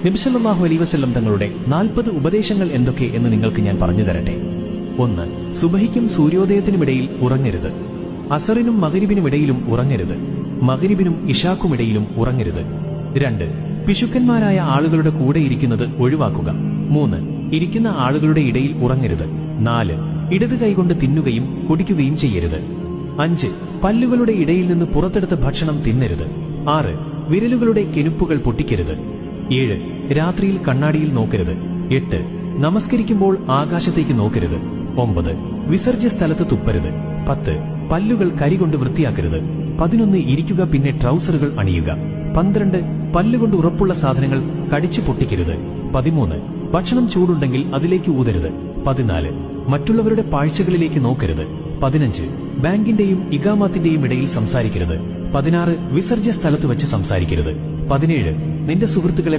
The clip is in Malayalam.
നബി സല്ലല്ലാഹു അലൈഹി വസല്ലം തങ്ങളുടെ 40 ഉപദേശങ്ങൾ എന്തൊക്കെ എന്ന് നിങ്ങൾക്ക് ഞാൻ പറഞ്ഞു തരട്ടെ. 1. സുബഹിക്കും സൂര്യോദയത്തിനുമിടയിൽ ഉറങ്ങരുത്. അസറിനും മഗ്രിബിനുമിടയിലും ഉറങ്ങരുത്. മഗ്രിബിനും ഇശാക്കുമിടയിലും ഉറങ്ങരുത്. 2. പിശുക്കന്മാരായ ആളുകളുടെ കൂടെ ഇരിക്കുന്നത് ഒഴിവാക്കുക. 3. ഇരിക്കുന്ന ആളുകളുടെ ഇടയിൽ ഉറങ്ങരുത്. 4. ഇടത് കൈകൊണ്ട് തിന്നുകയും കുടിക്കുകയും ചെയ്യരുത്. 5. പല്ലുകളുടെ ഇടയിൽ നിന്ന് പുറത്തെടുത്ത ഭക്ഷണം തിന്നരുത്. 6. വിരലുകളുടെ കെനുപ്പുകൾ പൊട്ടിക്കരുത്. 7. രാത്രിയിൽ കണ്ണാടിയിൽ നോക്കരുത്. 8. നമസ്കരിക്കുമ്പോൾ ആകാശത്തേക്ക് നോക്കരുത്. 9. വിസർജ്യ സ്ഥലത്ത് തുപ്പരുത്. 10. പല്ലുകൾ കരികൊണ്ട് വൃത്തിയാക്കരുത്. 11. ഇരിക്കുക, പിന്നെ ട്രൗസറുകൾ അണിയുക. 12. പല്ലുകൊണ്ട് ഉറപ്പുള്ള സാധനങ്ങൾ കടിച്ചു പൊട്ടിക്കരുത്. 13. ഭക്ഷണം ചൂടുണ്ടെങ്കിൽ അതിലേക്ക് ഊതരുത്. 14. മറ്റുള്ളവരുടെ പാഴ്ചകളിലേക്ക് നോക്കരുത്. 15. ബാങ്കിന്റെയും ഇഖാമത്തിന്റെയും ഇടയിൽ സംസാരിക്കരുത്. 16. വിസർജ്യ സ്ഥലത്ത് വെച്ച് സംസാരിക്കരുത്. 17. നിന്റെ സുഹൃത്തുക്കളെ